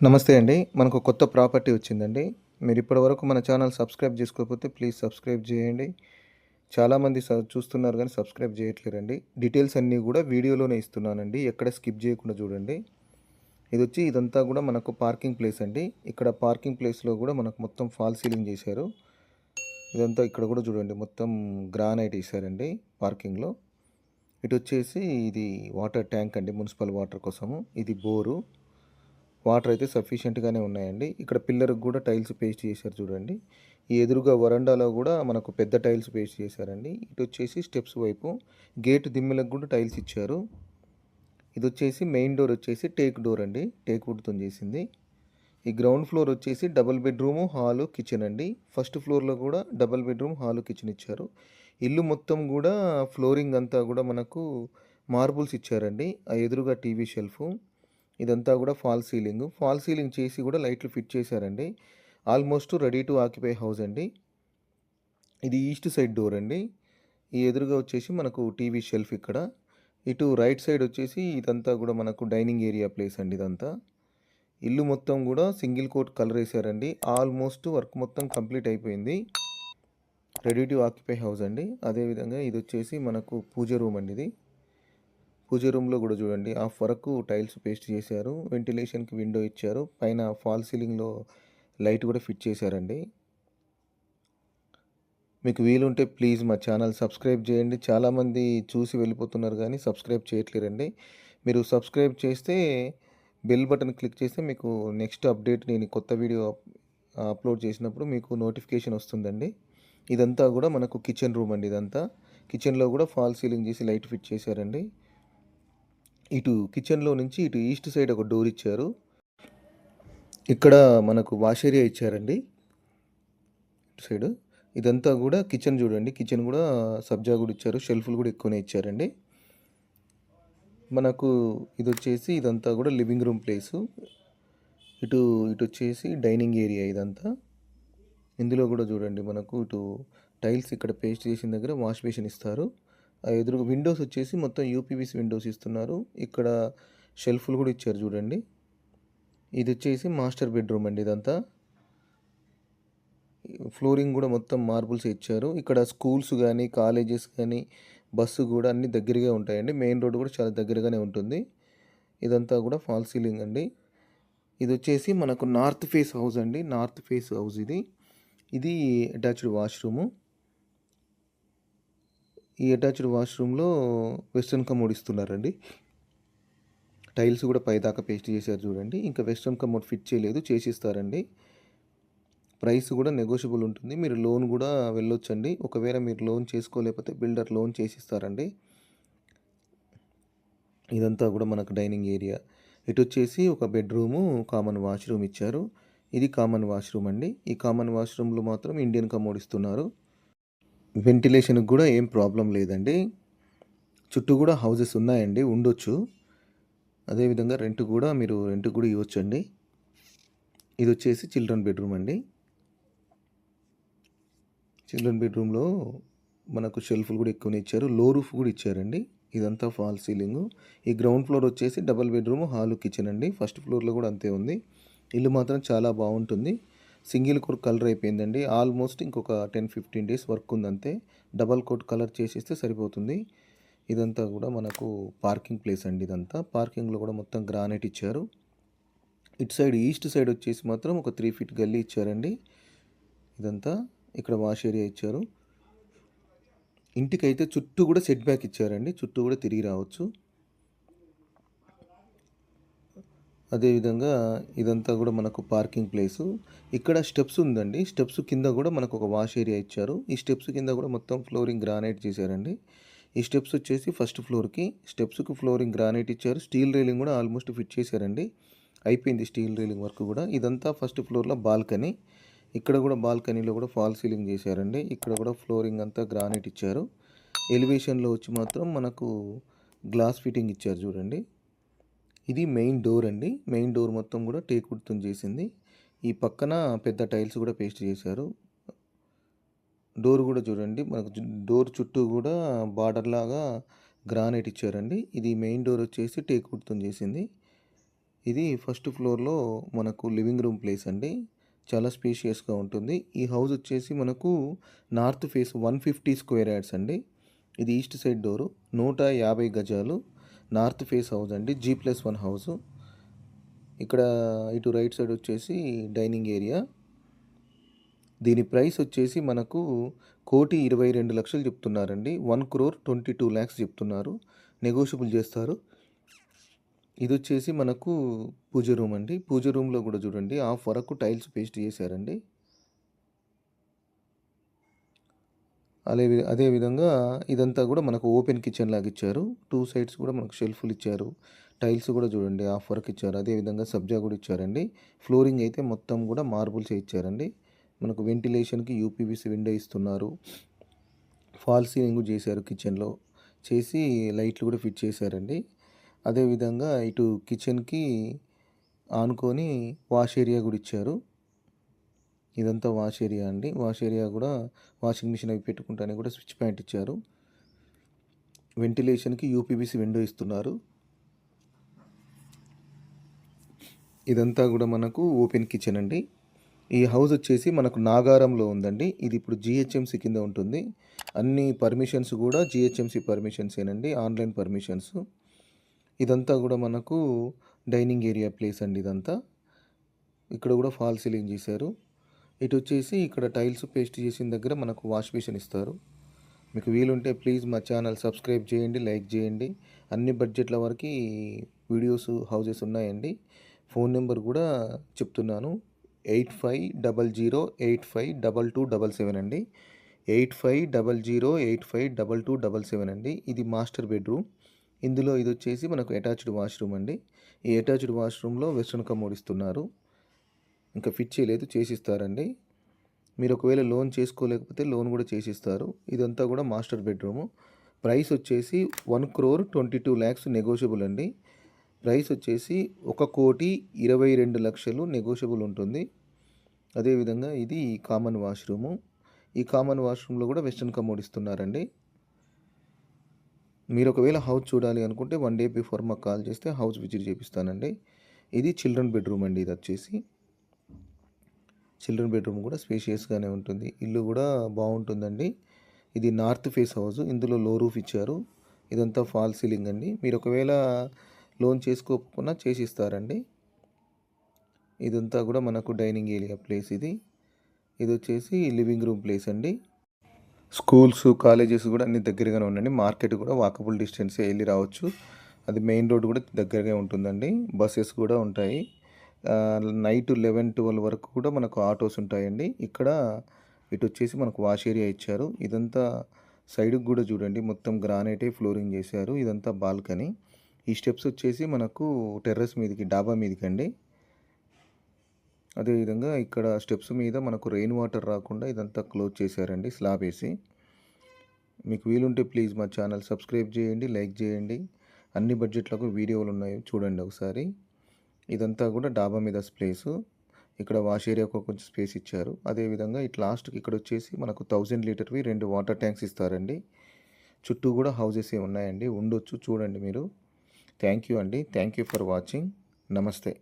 నమస్తే అండి. మనకు కొత్త ప్రాపర్టీ వచ్చిందండి. మీరు ఇప్పటివరకు మన ఛానల్ సబ్స్క్రైబ్ చేసుకోకపోతే ప్లీజ్ సబ్స్క్రైబ్ చేయండి. చాలామంది చూస్తున్నారు గానీ సబ్స్క్రైబ్ చేయట్లేరండి. డీటెయిల్స్ అన్నీ గూడా వీడియోలోనే ఇస్తున్నానండి. ఎక్కడ స్కిప్ చేయకుండా చూడండి. ఇదంతా గూడా మనకు పార్కింగ్ ప్లేస్ అండి. ఇక్కడ పార్కింగ్ ప్లేస్‌లో గూడా మనకు మొత్తం ఫాల్ సీలింగ్ చేశారు. ఇదంతా ఇక్కడ గూడా చూడండి మొత్తం గ్రానైట్ ఏసారండి పార్కింగ్‌లో. ఇటొచ్చేసి ఇది వాటర్ ట్యాంక్ అండి మున్సిపల్ వాటర్ కోసము. ఇది బోరు. వాటర్ అయితే సఫిషియెంట్‌గానే ఉన్నాయండి. ఇక్కడ పిల్లర్‌కి గూడా టైల్స్ పేస్ట్ చేశారు చూడండి. ఈ ఎదురుగా వరండాలో గూడా మనకు పెద్ద టైల్స్ పేస్ట్ చేశారండి. ఇటొచ్చేసి స్టెప్స్ వైపు గేట్ దిమ్మెలకు గూడా టైల్స్ ఇచ్చారు. ఇదొచ్చేసి మెయిన్ డోర్ వచ్చేసి టేక్ డోర్ అండి. టేక్ వుడ్‌తోని చేసింది. ఈ గ్రౌండ్ ఫ్లోర్ వచ్చేసి డబుల్ బెడ్‌రూము, హాలు, కిచెన్ అండి. ఫస్ట్ ఫ్లోర్‌లో గూడా డబుల్ బెడ్‌రూమ్, హాలు, కిచెన్ ఇచ్చారు. ఇల్లు మొత్తం గూడా ఫ్లోరింగ్ అంతా గూడా మనకు మార్బుల్స్ ఇచ్చారండి. ఆ ఎదురుగా టీవీ షెల్ఫు. ఇదంతా కూడా ఫాల్ సీలింగ్. ఫాల్ సీలింగ్ చేసి కూడా లైట్లు ఫిట్ చేశారండి. Almost ready to occupy house అండి. ఇది ఈస్ట్ సైడ్ డోర్ అండి. ఈ ఎదురుగా వచ్చేసి మనకు టీవీ షెల్ఫ్ ఇక్కడ. ఇటు రైట్ సైడ్ వచ్చేసి ఇదంతా కూడా మనకు డైనింగ్ ఏరియా ప్లేస్ అండి ఇదంతా. ఇల్లు మొత్తం కూడా సింగిల్ కోట్ కలర్ వేసారండి. ఆల్మోస్ట్ వర్క్ మొత్తం కంప్లీట్ అయిపోయింది. రెడీ టు ఆక్యుపై హౌస్ అండి. అదేవిధంగా ఇది వచ్చేసి మనకు పూజ రూమ్ అండి ఇది. పూజ రూమ్లో కూడా చూడండి హాఫ్ వరకు టైల్స్ పేస్ట్ చేశారు. వెంటిలేషన్కి విండో ఇచ్చారు. పైన ఫాల్ సీలింగ్లో లైట్ కూడా ఫిట్ చేశారండి. మీకు వీలుంటే ప్లీజ్ మా ఛానల్ సబ్స్క్రైబ్ చేయండి. చాలామంది చూసి వెళ్ళిపోతున్నారు కానీ సబ్స్క్రైబ్ చేయట్లేరండి. మీరు సబ్స్క్రైబ్ చేస్తే బెల్ బటన్ క్లిక్ చేస్తే మీకు నెక్స్ట్ అప్డేట్ నేను కొత్త వీడియో అప్లోడ్ చేసినప్పుడు మీకు నోటిఫికేషన్ వస్తుందండి. ఇదంతా కూడా మనకు కిచెన్ రూమ్ అండి ఇదంతా. కిచెన్లో కూడా ఫాల్ సీలింగ్ చేసి లైట్ ఫిట్ చేశారండి. ఇటు కిచెన్లో నుంచి ఇటు ఈస్ట్ సైడ్ ఒక డోర్ ఇచ్చారు. ఇక్కడ మనకు వాష్ ఏరియా ఇచ్చారండి ఇటు సైడ్. ఇదంతా కూడా కిచెన్ చూడండి. కిచెన్ కూడా సబ్జా కూడా ఇచ్చారు. షెల్ఫ్లు కూడా ఎక్కువనే ఇచ్చారండి. మనకు ఇది వచ్చేసి ఇదంతా కూడా లివింగ్ రూమ్ ప్లేసు. ఇటు ఇటు వచ్చేసి డైనింగ్ ఏరియా ఇదంతా. ఇందులో కూడా చూడండి మనకు ఇటు టైల్స్ ఇక్కడ పేస్ట్ చేసిన దగ్గర వాష్ బేసిన్ ఇస్తారు. ఆ ఎదురుగా విండోస్ వచ్చేసి మొత్తం యూపీవీసీ విండోస్ ఇస్తున్నారు. ఇక్కడ షెల్ఫ్లు కూడా ఇచ్చారు చూడండి. ఇది వచ్చేసి మాస్టర్ బెడ్రూమ్ అండి ఇదంతా. ఫ్లోరింగ్ కూడా మొత్తం మార్బుల్స్ ఇచ్చారు. ఇక్కడ స్కూల్స్ కానీ కాలేజెస్ కానీ బస్సు కూడా అన్ని దగ్గరగా ఉంటాయండి. మెయిన్ రోడ్ కూడా చాలా దగ్గరగానే ఉంటుంది. ఇదంతా కూడా ఫాల్ సీలింగ్ అండి. ఇది వచ్చేసి మనకు నార్త్ ఫేస్ హౌస్ అండి. నార్త్ ఫేస్ హౌస్ ఇది. ఇది అటాచ్డ్ వాష్రూము. ఈ అటాచ్డ్ వాష్రూమ్లో వెస్ట్రన్ కమోడ్ ఇస్తున్నారండి. టైల్స్ కూడా పైదాకా పేస్ట్ చేశారు చూడండి. ఇంకా వెస్ట్రన్ కమోడ్ ఫిట్ చేయలేదు, చేసిస్తారండి. ప్రైస్ కూడా నెగోషియబుల్ ఉంటుంది. మీరు లోన్ కూడా వెళ్ళొచ్చండి. ఒకవేళ మీరు లోన్ చేసుకోలేకపోతే బిల్డర్ లోన్ చేసిస్తారండి. ఇదంతా కూడా మనకు డైనింగ్ ఏరియా. ఇటు వచ్చేసి ఒక బెడ్రూము, కామన్ వాష్రూమ్ ఇచ్చారు. ఇది కామన్ వాష్రూమ్ అండి. ఈ కామన్ వాష్రూమ్లో మాత్రం ఇండియన్ కమోడ్ ఇస్తున్నారు. వెంటిలేషన్కి కూడా ఏం ప్రాబ్లం లేదండి. చుట్టూ కూడా హౌసెస్ ఉన్నాయండి, ఉండొచ్చు. అదేవిధంగా రెంట్ కూడా ఇవ్వచ్చండి. ఇది వచ్చేసి చిల్డ్రన్ బెడ్రూమ్ అండి. చిల్డ్రన్ బెడ్రూమ్లో మనకు షెల్ఫ్లు కూడా ఎక్కువనే ఇచ్చారు. లో రూఫ్ కూడా ఇచ్చారండి. ఇదంతా ఫాల్ సీలింగు. ఈ గ్రౌండ్ ఫ్లోర్ వచ్చేసి డబల్ బెడ్రూమ్, హాలు, కిచెన్ అండి. ఫస్ట్ ఫ్లోర్లో కూడా అంతే ఉంది. ఇల్లు మాత్రం చాలా బాగుంటుంది. సింగిల్ కోట్ కలర్ అయిపోయిందండి. ఆల్మోస్ట్ ఇంకొక 10-15 డేస్ వర్క్ ఉంది అంతే. డబల్ కోట్ కలర్ చేసిస్తే సరిపోతుంది. ఇదంతా కూడా మనకు పార్కింగ్ ప్లేస్ అండి ఇదంతా. పార్కింగ్లో కూడా మొత్తం గ్రానైట్ ఇచ్చారు. ఇటు సైడ్ ఈస్ట్ సైడ్ వచ్చేసి మాత్రం ఒక 3 ఫీట్ గల్లీ ఇచ్చారండి ఇదంతా. ఇక్కడ వాష్ ఏరియా ఇచ్చారు. ఇంటికైతే చుట్టూ కూడా సెట్ బ్యాక్ ఇచ్చారండి. చుట్టూ కూడా తిరిగి రావచ్చు. అదేవిధంగా ఇదంతా కూడా మనకు పార్కింగ్ ప్లేసు. ఇక్కడ స్టెప్స్ ఉందండి. స్టెప్స్ కింద కూడా మనకు ఒక వాష్ ఏరియా ఇచ్చారు. ఈ స్టెప్స్ కింద కూడా మొత్తం ఫ్లోరింగ్ గ్రానైట్ చేశారండి. ఈ స్టెప్స్ వచ్చేసి ఫస్ట్ ఫ్లోర్కి. స్టెప్స్కి ఫ్లోరింగ్ గ్రానైట్ ఇచ్చారు. స్టీల్ రైలింగ్ కూడా ఆల్మోస్ట్ ఫిట్ చేశారండి. అయిపోయింది స్టీల్ రైలింగ్ వర్క్ కూడా. ఇదంతా ఫస్ట్ ఫ్లోర్లో బాల్కనీ. ఇక్కడ కూడా బాల్కనీలో కూడా ఫాల్ సీలింగ్ చేశారండి. ఇక్కడ కూడా ఫ్లోరింగ్ అంతా గ్రానైట్ ఇచ్చారు. ఎలివేషన్లో వచ్చి మాత్రం మనకు గ్లాస్ ఫిట్టింగ్ ఇచ్చారు చూడండి. ఇది మెయిన్ డోర్ అండి. మెయిన్ డోర్ మొత్తం కూడా టేక్ వుడ్తో చేసింది. ఈ పక్కన పెద్ద టైల్స్ కూడా పేస్ట్ చేశారు. డోర్ కూడా చూడండి మనకు డోర్ చుట్టూ కూడా బార్డర్ లాగా గ్రానైట్ ఇచ్చారండి. ఇది మెయిన్ డోర్ వచ్చేసి టేక్ వుడ్తో చేసింది. ఇది ఫస్ట్ ఫ్లోర్‌లో మనకు లివింగ్ రూమ్ ప్లేస్ అండి. చాలా స్పేషియస్‌గా ఉంటుంది. ఈ హౌస్ వచ్చేసి మనకు నార్త్ ఫేస్ 150 స్క్వేర్ యార్డ్స్ అండి. ఇది ఈస్ట్ సైడ్ డోరు. 150 గజాలు నార్త్ ఫేస్ హౌస్ అండి. G+1 house. ఇక్కడ ఇటు రైట్ సైడ్ వచ్చేసి డైనింగ్ ఏరియా. దీని ప్రైస్ వచ్చేసి మనకు 1,22,00,000 చెప్తున్నారండి. 1,22,00,000 చెప్తున్నారు. నెగోషియబుల్ చేస్తారు. ఇదొచ్చేసి మనకు పూజ రూమ్ అండి. పూజ రూమ్‌లో కూడా చూడండి హాఫ్ వరకు టైల్స్ పేస్ట్ చేశారండి. అదే విధంగా ఇదంతా కూడా మనకు ఓపెన్ కిచెన్ లాగా ఇచ్చారు. 2 సైడ్స్ కూడా మనకు షెల్ఫ్‌లు ఇచ్చారు. టైల్స్ కూడా చూడండి హాఫ్ వరకు ఇచ్చారు. అదే విధంగా సబ్జా కూడా ఇచ్చారండి. ఫ్లోరింగ్ అయితే మొత్తం కూడా మార్బుల్సే ఇచ్చారండి. మనకు వెంటిలేషన్‌కి యూపీవీసీ విండో ఇస్తున్నారు. ఫాల్ సీలింగ్ చేశారు కిచెన్‌లో. చేసి లైట్లు కూడా ఫిట్ చేశారండి. అదే విధంగా ఇటు కిచెన్‌కి ఆనుకొని వాష్ ఏరియా కూడా ఇచ్చారు. ఇదంతా వాష్ ఏరియా అండి. వాష్ ఏరియా కూడా వాషింగ్ మిషన్ అవి పెట్టుకుంటానికి కూడా స్విచ్ పాయింట్ ఇచ్చారు. వెంటిలేషన్‌కి యూపీవీసీ విండో ఇస్తున్నారు. ఇదంతా కూడా మనకు ఓపెన్ కిచెన్ అండి. ఈ హౌస్ వచ్చేసి మనకు నాగారంలో ఉందండి. ఇది ఇప్పుడు జీహెచ్ఎంసీ కింద ఉంటుంది. అన్ని పర్మిషన్స్ కూడా జీహెచ్ఎంసీ పర్మిషన్సేనండి. Online permissions. ఇదంతా కూడా మనకు డైనింగ్ ఏరియా ప్లేస్ అండి ఇదంతా. ఇక్కడ కూడా ఫాల్ సీలింగ్ చేశారు. ఇటు వచ్చేసి ఇక్కడ టైల్స్ పేస్ట్ చేసిన దగ్గర మనకు వాష్ బేసిన్ ఇస్తారు. మీకు వీలుంటే ప్లీజ్ మా ఛానల్ సబ్స్క్రైబ్ చేయండి, లైక్ చేయండి. అన్ని బడ్జెట్ల వరకు వీడియోస్ హౌసెస్ ఉన్నాయండి. ఫోన్ నెంబర్ కూడా చెప్తున్నాను. 8500852277 అండి. 8500852277 అండి. ఇది మాస్టర్ బెడ్రూమ్. ఇందులో ఇది వచ్చేసి మనకు అటాచ్డ్ వాష్రూమ్ అండి. ఈ అటాచ్డ్ వాష్రూమ్‌లో వెస్టర్న్ కమోడ్ ఇస్తున్నారు. ఇంకా ఫిట్ చేయలేదు, చేసిస్తారండి. మీరు ఒకవేళ లోన్ చేసుకోలేకపోతే లోన్ కూడా చేసిస్తారు. ఇదంతా కూడా మాస్టర్ బెడ్రూము. ప్రైస్ వచ్చేసి 1,22,00,000 నెగోషియబుల్ అండి. ప్రైస్ వచ్చేసి 1,22,00,000 నెగోషియబుల్ ఉంటుంది. అదేవిధంగా ఇది కామన్ వాష్రూము. ఈ కామన్ వాష్రూమ్‌లో కూడా వెస్టర్న్ కమోడ్ ఇస్తున్నారండి. మీరు ఒకవేళ హౌస్ చూడాలి అనుకుంటే 1 డే బిఫోర్ మాకు కాల్ చేస్తే హౌస్ విజిట్ చేపిస్తానండి. ఇది చిల్డ్రన్ బెడ్రూమ్ అండి ఇది వచ్చేసి. చిల్డ్రన్ బెడ్రూమ్ కూడా స్పేషియస్‌గానే ఉంటుంది. ఇల్లు కూడా బాగుంటుందండి. ఇది నార్త్ ఫేస్ హౌస్. ఇందులో లో రూఫ్ ఇచ్చారు. ఇదంతా ఫాల్ సీలింగ్ అండి. మీరు ఒకవేళ లోన్ చేసుకోకపోయినా చేసిస్తారండి. ఇదంతా కూడా మనకు డైనింగ్ ఏరియా ప్లేస్ ఇది. ఇది వచ్చేసి లివింగ్ రూమ్ ప్లేస్ అండి. స్కూల్స్, కాలేజెస్ కూడా అన్ని దగ్గరగానే ఉండండి. మార్కెట్ కూడా వాకబుల్ డిస్టెన్సే వెళ్ళి రావచ్చు. అది మెయిన్ రోడ్ కూడా దగ్గరగా ఉంటుందండి. బస్సెస్ కూడా ఉంటాయి. నైట్ 11, 12 వరకు కూడా మనకు ఆటోస్ ఉంటాయండి. ఇక్కడ ఇటు వచ్చేసి మనకు వాష్ ఏరియా ఇచ్చారు. ఇదంతా సైడ్కి కూడా చూడండి మొత్తం గ్రానైటే ఫ్లోరింగ్ చేశారు. ఇదంతా బాల్కనీ. ఈ స్టెప్స్ వచ్చేసి మనకు టెర్రస్ మీదకి డాబా మీదకి అండి. అదేవిధంగా ఇక్కడ స్టెప్స్ మీద మనకు రెయిన్ వాటర్ రాకుండా ఇదంతా క్లోజ్ చేశారండి స్లాబ్ వేసి. మీకు వీలుంటే ప్లీజ్ మా ఛానల్ సబ్స్క్రైబ్ చేయండి, లైక్ చేయండి. అన్ని బడ్జెట్లకు వీడియోలు ఉన్నాయి చూడండి ఒకసారి. ఇదంతా కూడా డాబా మీద ప్లేసు. ఇక్కడ వాష్ ఏరియాకు కొంచెం స్పేస్ ఇచ్చారు. అదేవిధంగా ఇటు లాస్ట్కి ఇక్కడ వచ్చేసి మనకు 1000 లీటర్వి 2 వాటర్ ట్యాంక్స్ ఇస్తారండి. చుట్టూ కూడా హౌసెస్ ఉన్నాయండి. ఉండొచ్చు చూడండి మీరు. థ్యాంక్ యూ అండి. Thank you for watching. నమస్తే.